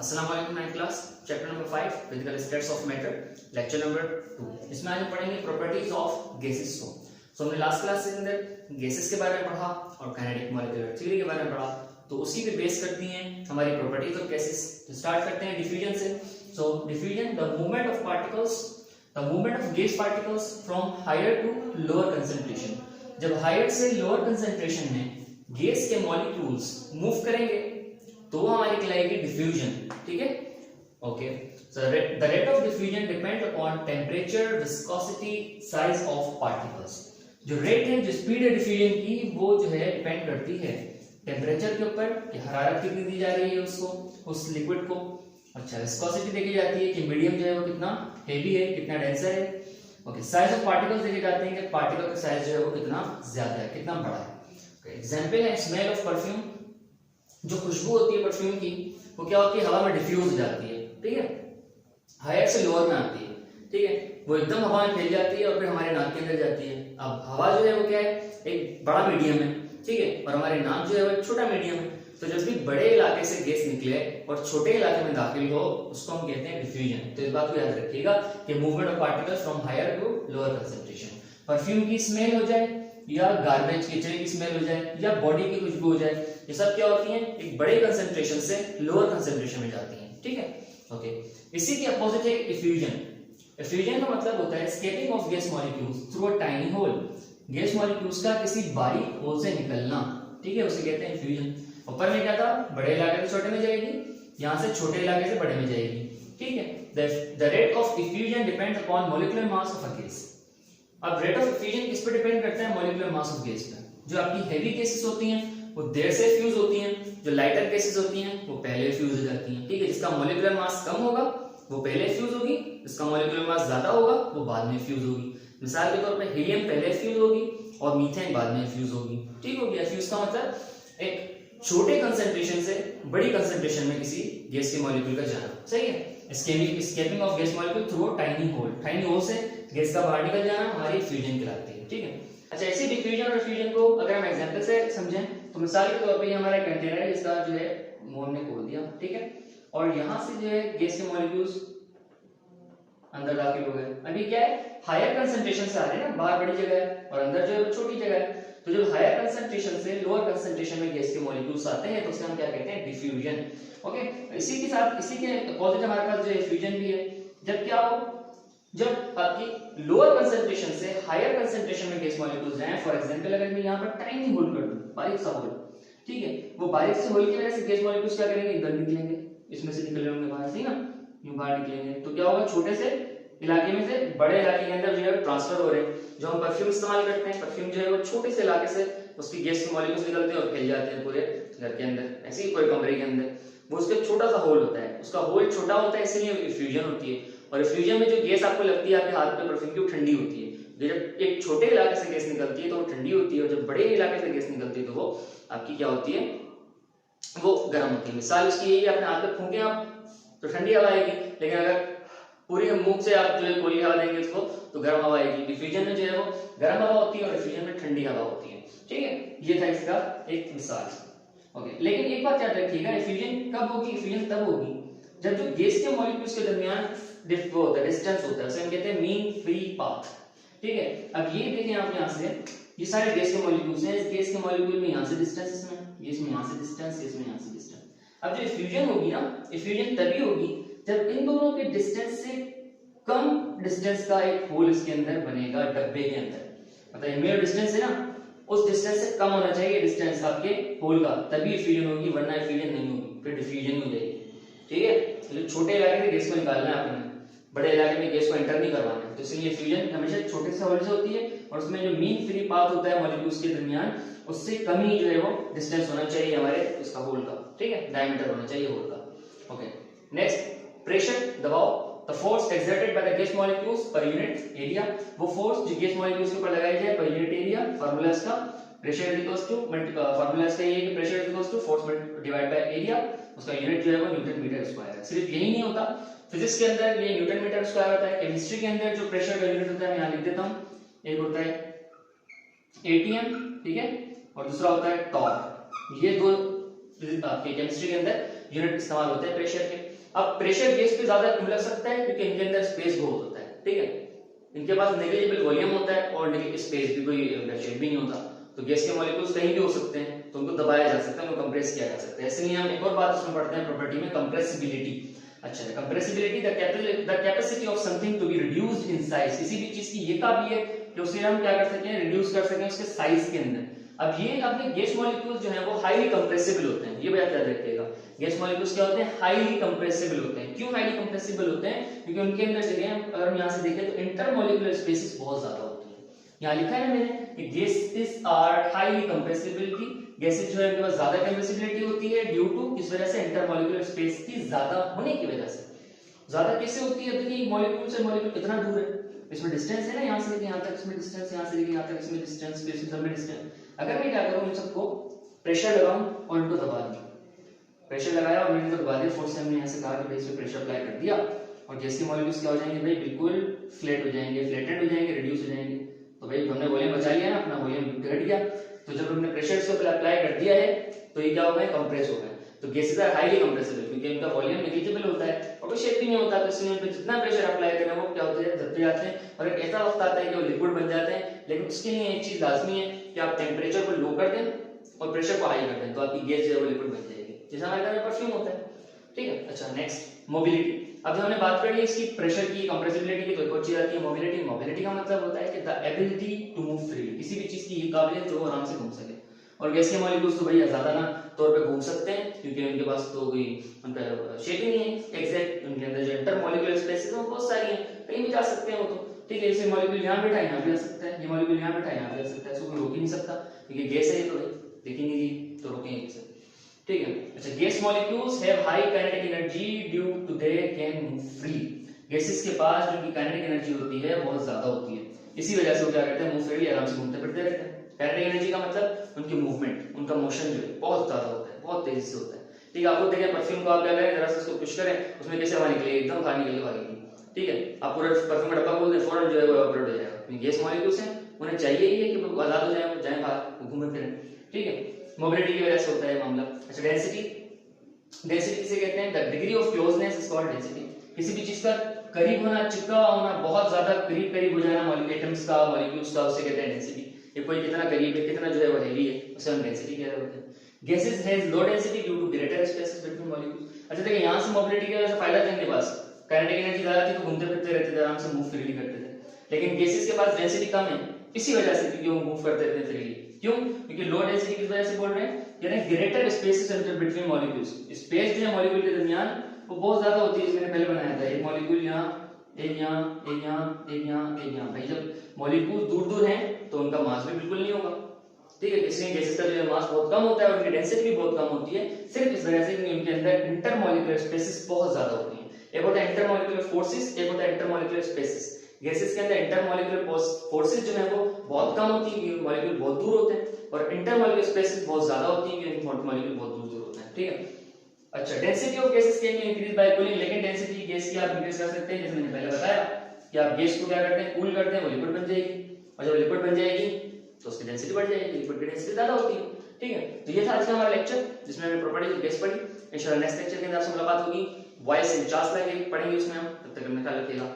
अस्सलाम वालेकुम nine class chapter number 5 physical states of matter lecture number 2। इसमें आज हम पढ़ेंगे प्रॉपर्टीज ऑफ गैसेस को। सो हमने लास्ट क्लास के अंदर गैसेस के बारे में पढ़ा और काइनेटिक मॉलिक्यूलर थ्योरी के बारे में पढ़ा, तो उसी पे बेस करती हैं हमारी प्रॉपर्टीज ऑफ गैसेस। तो स्टार्ट करते हैं डिफ्यूजन से। So diffusion the movement of particles, the movement of gas particles from higher to lower concentration. जब हायर से लोअर कंसंट्रेशन में गैस के मॉलिक्यूल्स मूव करेंगे तो हमारी कहलाएगी डिफ्यूजन। ठीक है, okay. So the rate of diffusion depend upon temperature, viscosity, size of particles. जो रेट है, जो स्पीड है डिफ्यूजन की, वो जो है डिपेंड करती है टेम्परेचर के ऊपर कि हरारत कितनी दी जा रही है उसको, उस लिक्विड को। अच्छा, विस्कोसिटी देखी जाती है कि मीडियम जो है वो कितना हेवी है, कितना डेंसर है। ओके, साइज ऑफ पार्टिकल्स देखे जाते हैं कि पार्टिकल का साइज जो है वो कितना ज्यादा है, कितना बड़ा है। एग्जाम्पल है स्मेल ऑफ परफ्यूम। जो खुशबू होती है परफ्यूम की, वो क्या होती है, हवा में डिफ्यूज हो जाती है। ठीक है, हायर से लोअर में आती है। ठीक है, वो एकदम हवा में फैल जाती है और फिर हमारे नाक के अंदर जाती है। अब हवा जो है वो क्या है, एक बड़ा मीडियम है, ठीक है, और हमारे नाक जो है वो एक छोटा मीडियम है। तो जब भी बड़े इलाके से गैस निकले और छोटे इलाके में दाखिल हो, उसको हम कहते हैं डिफ्यूजन। तो इस बात को याद रखिएगा कि movement of particles from higher to lower concentration. Perfume की स्मेल हो जाए या गार्बेज किचन की स्मेल हो जाए या बॉडी की खुशबू हो जाए, ये सब क्या होती हैं, एक बड़े कंसंट्रेशन से लोअर कंसंट्रेशन में जाती हैं। ठीक है, ओके। इसी के अपोजिट है डिफ्यूजन। डिफ्यूजन का मतलब होता है escaping of gas molecules through a tiny hole. Gas molecules का किसी बारीक होल से निकलना, ठीक है, उसे कहते हैं डिफ्यूजन। ऊपर में क्या था, बड़े इलाके से छोटे में जाएगी, यहां से छोटे इलाके से बड़े में जाएगी। ठीक है, the rate of diffusion depends upon molecular mass of a gas. अब रेट ऑफ डिफ्यूजन किस पे डिपेंड करता है, मॉलिक्यूलर मास ऑफ गैस पे। जो आपकी हेवी गैसेस होती हैं वो देर से फ्यूज होती हैं, जो लाइटर गैसेस होती हैं वो पहले फ्यूज हो जाती हैं। ठीक है, जिसका मॉलिक्यूलर मास कम होगा वो पहले फ्यूज होगी, जिसका मॉलिक्यूलर मास ज्यादा होगा वो बाद में फ्यूज होगी। मिसाल के तौर पे हीलियम पहले फ्यूज होगी और मीथेन बाद में फ्यूज होगी। ठीक हो गया, फ्यूज का मतलब एक छोटे कंसंट्रेशन से बड़ी कंसंट्रेशन में किसी गैस के मॉलिक्यूल का जाना। सही है, escaping of gas molecule through tiny hole. Tiny hole से गैस का बाहर निकल जाना हमारी फ्यूजन कहलाती है। ठीक है, अच्छा, इसी डिफ्यूजन और फ्यूजन को अगर हम एग्जांपल से समझें तो मिसाल के तौर पे ये हमारा कंटेनर है जिसका जो है मुंह हमने खोल दिया। ठीक है, और यहां से जो है गैस के मॉलिक्यूल्स अंदर दाखिल हो गए। अभी क्या है, हायर कंसंट्रेशन से आ रहे हैं ना, बाहर बड़ी जगह है और अंदर जो है छोटी जगह है। तो जब हायर कंसंट्रेशन से लोअर कंसंट्रेशन में गैस के मॉलिक्यूल्स आते हैं तो उसे हम क्या कहते हैं, डिफ्यूजन। ओके, इसी के साथ इसी के अपोजिट हमारे पास जो फ्यूजन भी है। जब क्या हो, जब आपकी लोअर कंसंट्रेशन से हायर कंसंट्रेशन में गैस मॉलिक्यूल्स जाएं। फॉर एग्जांपल अगर मैं यहां पर टाइनी होल कर दूं, बारीक सा होल, ठीक है, वो बारीक से होल की वजह से गैस मॉलिक्यूल्स क्या करेंगे, इधर निकलेंगे, इसमें से निकल रहे होंगे बाहर से ना, यूं बाहर निकलेंगे। तो क्या होगा, छोटे से इलाके में से बड़े इलाके के अंदर जो है ट्रांसफर हो रहे हैं। जो हम परफ्यूम इस्तेमाल करते हैं, परफ्यूम जो है वो छोटे से इलाके से उसकी गैस के मॉलिक्यूल्स निकलते हैं और फैल जाते हैं पूरे घर के अंदर, ऐसे ही पूरे कमरे के अंदर। वो उसका छोटा सा होल होता है, उसका होल छोटा होता है, इसलिए डिफ्यूजन होती है। और फ्यूजन में जो गैस आपको लगती है आपके हाथ पे परफ्यूम की, वो ठंडी होती है। जब एक छोटे इलाके से गैस निकलती है तो वो ठंडी होती है, और जब बड़े इलाके से गैस निकलती है तो वो आपकी क्या होती है, वो गर्म होती है। मिसाल इसकी यही, अपने हाथ पे फूंके आप तो ठंडी हवा आएगी, लेकिन अगर पूरी मुंह से आप जो है गोली हवा देंगे उसको तो गर्म हवा आएगी। डिफ्यूजन में जो है वो गर्म हवा होती है और डिफ्यूजन में ठंडी हवा होती है। ठीक है, ये था इसका एक मिसाल। ओके, लेकिन एक बात याद रखिएगा, डिफ्यूजन कब होगी, डिफ्यूजन तब होगी जब जो गैस के मॉलिक्यूल्स के दरमियान वो होता है, डिस्टेंस होता है, उसे हम कहते हैं मीन फ्री पाथ। ठीक है, अब ये देखें आप, यहां से ये सारे गैस के मॉलिक्यूल्स हैं, इस गैस के मॉलिक्यूल में यहां से डिस्टेंस, इसमें यहां से डिस्टेंस, इसमें यहां से डिस्टेंस। अब जो फ्यूजन होगी ना, फ्यूजन तभी होगी जब इन दोनों के डिस्टेंस से कम डिस्टेंस का एक होल इसके अंदर बनेगा, डब्बे के अंदर। मतलब इनमें डिस्टेंस है ना, उस डिस्टेंस से कम होना चाहिए डिस्टेंस आपके होल का, तभी फ्यूजन होगी, वरना फ्यूजन नहीं होगी, फिर डिफ्यूजन हो जाएगी। ठीक है, तो छोटे इलाके से गैस को निकालना है आपने, बड़े इलाके में गैस को एंटर नहीं करवाना है। तो इसलिए फ्यूजन हमेशा छोटे से होल से होती है, और उसमें जो मीन फ्री पाथ होता है मॉलिक्यूल्स के दरमियान, उससे कम ही जो है वो डिस्टेंस होना चाहिए हमारे उसका होल का। ठीक है, डायमीटर होना चाहिए होल का। ओके, नेक्स्ट, प्रेशर, दबाव। The force exerted by the gas molecules per unit area, वो फोर्स जो गैस मॉलिक्यूल्स के ऊपर लगाई जाए पर यूनिट एरिया। फार्मूला इसका प्रेशर इक्वल्स टू फार्मूला इसका ये है कि pressure equals to force divide by area, उसका यूनिट जो है वो न्यूटन मीटर स्क्वायर है। सिर्फ यही नहीं होता, फिजिक्स के अंदर ये न्यूटन मीटर स्क्वायर होता है, केमिस्ट्री के अंदर जो प्रेशर का यूनिट होता है मैं यहां लिख देता हूं, एक होता है एटीएम, ठीक है, और दूसरा होता है टॉर्क। ये दो आपके केमिस्ट्री के अंदर यूनिट इस्तेमाल होते हैं प्रेशर के। अब प्रेशर गैस पे ज्यादा क्यों लग सकता है? क्योंकि इनके अंदर स्पेस बहुत होता है, ठीक है, इनके पास नेग्लिजिबल वॉल्यूम होता है और स्पेस भी कोई वेक्यूम भी नहीं होता, तो गैस के मॉलिक्यूल्स कहीं भी हो सकते हैं, तो उनको दबाया जा सकता है, उनको कंप्रेस किया जा सकता है। इसलिए हम एक और बात उसमें पढ़ते हैं प्रॉपर्टी में, कंप्रेसिबिलिटी। अच्छा, compressibility the capacity of something to be reduced in size, किसी भी चीज की ये काबिलियत कि उसे हम क्या कर सकें, रिड्यूस कर सकें उसके साइज के अंदर। अब ये अपने गैस मॉलिक्यूल्स जो है वो हाईली कंप्रेसिबल होते हैं, ये बात याद रखिएगा। गैस मॉलिक्यूल्स क्या होते हैं? हाईली कंप्रेसिबल होते हैं। क्यों हाईली कंप्रेसिबल होते हैं? क्योंकि उनके अंदर जगह, अगर हम यहां से देखें तो इंटरमॉलिक्यूलर स्पेसेस बहुत ज्यादा होती है। यहां लिखा है ना मैंने कि gases are highly compressibility, gases जो है उनके पास ज्यादा कंप्रेसिबिलिटी होती है ड्यू टू, किस वजह से? इंटरमॉलिक्यूलर स्पेस की ज्यादा होने की वजह से। ज्यादा कैसे होती है? देखिए मॉलिक्यूल से मॉलिक्यूल कितना दूर है, इसमें डिस्टेंस है ना, यहां से लेके यहां तक इसमें डिस्टेंस, यहां से लेके यहां तक इसमें डिस्टेंस, स्पेस में डिस्टेंस। अगर मैं क्या करूं, इन सबको प्रेशर लगाऊं और इनको दबा दूं, प्रेशर लगाया और मैंने इनको दबा दिया, फोर्स से हमने यहां से कहा कि भाई इस पे प्रेशर अप्लाई कर दिया, और गैस के मॉलिक्यूल्स क्या हो जाएंगे भाई? बिल्कुल फ्लैट हो जाएंगे, फ्लैटेड हो जाएंगे, रिड्यूस हो जाएंगे। तो भाई हमने वॉल्यूम बचा लिया ना, अपना वॉल्यूम घट गया। तो जब हमने प्रेशर इसके ऊपर अप्लाई कर दिया है तो ये क्या हो गए? कंप्रेस हो गए। तो गैसेस आर हाईली कंप्रेसिबल क्योंकि इनका वॉल्यूम नेग्लिजिबल होता है और कोई शेप भी नहीं होता, तो इसलिए उन पे जितना प्रेशर अप्लाई करें वो क्या होते हैं? दबते जाते हैं, और एक ऐसा वक्त आता है कि वो लिक्विड बन जाते हैं। लेकिन उसके लिए एक चीज लाजमी है कि आप टेम्परेचर को लो कर दें और प्रेशर को हाई कर दें, तो आपकी गैस जो है वो लिक्विड बन जाएगी, जैसा हमारे घर में परफ्यूम होता है, ठीक है। अच्छा, नेक्स्ट मोबिलिटी। अब जब हमने बात कर ली इसकी प्रेशर की, कंप्रेसिबिलिटी की, तो एक और चीज आती है मोबिलिटी। मोबिलिटी का मतलब होता है कि the ability to move freely, किसी भी चीज की ये काबिलियत जो आराम से घूम सके। और गैस के मॉलिक्यूल्स तो भैया ज्यादा ना तौर पे घूम सकते हैं क्योंकि उनके पास तो कोई उनका शेप ही नहीं है एग्जैक्ट, उनके अंदर जो इंटरमॉलिक्यूलर स्पेसेस हैं बहुत सारी हैं, कहीं भी जा सकते हैं वो, तो ठीक है। इसे मॉलिक्यूल यहाँ बैठा है यहाँ भी आ सकता है, ये मॉलिक्यूल यहाँ बैठा है यहाँ भी आ सकता है, इसको कोई रोक ही नहीं सकता क्योंकि गैस है ये, तो देखेंगे जी तो रोकेंगे कैसे, ठीक है। अच्छा, gas molecules have high kinetic energy due to they can move free, gases के पास जो की काइनेटिक एनर्जी होती है बहुत ज्यादा होती है, इसी वजह से वो क्या करते हैं? मूव फ्रीली, आराम से घूमते फिरते रहते हैं। काइनेटिक एनर्जी का मतलब उनकी मूवमेंट, उनका मोशन जो है बहुत ज्यादा होता है, बहुत तेजी से होता है, ठीक है। आपको देखें परफ्यूम को आप क्या करें, जरा से उसको पुश करें, उसमें कैसे हवा निकलेगी? एकदम बाहर निकल के भागेगी, ठीक है। आप पूरा परफ्यूम का डब्बा खोल दें, फौरन जो है वो ऑपरेट हो जाएगा। गैस मॉलिक्यूल्स हैं, उन्हें चाहिए ही है कि वो आजाद हो जाए, जाए बाहर, घूमे फिरें, ठीक है। मोबिलिटी की वजह से होता है मामला। अच्छा, डेंसिटी। डेंसिटी किसे कहते हैं? The degree of closeness is called density, किसी भी चीज का करीब होना, चिपका होना, बहुत ज्यादा करीब करीब हो जाना मॉलिक्यूल्स का, मॉलिक्यूल्स का, उसे कहते हैं डेंसिटी। ये कोई कितना करीब है, कितना जो है वो हेवी है, उसे हम डेंसिटी कह रहे होते हैं। Gases has low density due to greater spaces between molecules. अच्छा देखिए, यहां से मोबिलिटी की वजह से फायदा था इनके पास, काइनेटिक एनर्जी ज्यादा थी तो घूमते फिरते रहते थे, आराम से मूव फ्रीली करते थे। लेकिन गैसेस के पास डेंसिटी कम है, इसी वजह से, क्योंकि वो मूव करते रहते हैं फ्रीली। क्यों? क्योंकि लो डेंसिटी किस वजह से बोल रहे हैं? यानी greater spaces enter between molecules, space जो है मॉलिक्यूल के दरमियान वो बहुत ज्यादा होती है। मैंने पहले बनाया था, एक मॉलिक्यूल यहाँ, एक यहाँ, एक यहाँ, एक यहाँ, एक यहाँ। भाई जब मॉलिक्यूल दूर दूर हैं तो उनका मास भी बिल्कुल नहीं होगा, ठीक है। इसलिए गैसेस का जो मास बहुत कम होता है और उनकी डेंसिटी भी बहुत कम होती है, सिर्फ इस वजह से कि उनके अंदर इंटरमॉलिक्यूलर स्पेसेस बहुत ज्यादा होती हैं। एक होता है इंटरमॉलिक्यूलर फोर्सेस, एक होता है इंटरमॉलिक्यूलर स्पेसेस। गैसेस के अंदर इंटरमॉलिक्यूलर फोर्सेस जो है वो बहुत कम होती है, मॉलिक्यूल बहुत दूर होते हैं, और इंटरमॉलिक्यूलर स्पेसेस बहुत ज्यादा होती है, मॉलिक्यूल बहुत दूर दूर होते हैं, ठीक है। अच्छा, density of gases can be increase by cooling, लेकिन डेंसिटी गैस की आप इंक्रीज कर सकते हैं, जैसे मैंने पहले बताया कि आप गैस को क्या करते हैं? कूल करते हैं, वो लिक्विड बन जाएगी, और जब लिक्विड बन जाएगी तो उसकी डेंसिटी बढ़ जाएगी, लिक्विड की डेंसिटी ज्यादा होती है, ठीक है। तो ये था आज का हमारा लेक्चर जिसमें हमने प्रॉपर्टीज ऑफ गैस पढ़ी। इंशाल्लाह नेक्स्ट लेक्चर के अंदर आपसे मुलाकात होगी, वॉइस एंड चार्ज लगे पढ़ेंगे उसमें हम, तब तक अपना ख्याल रखिएगा।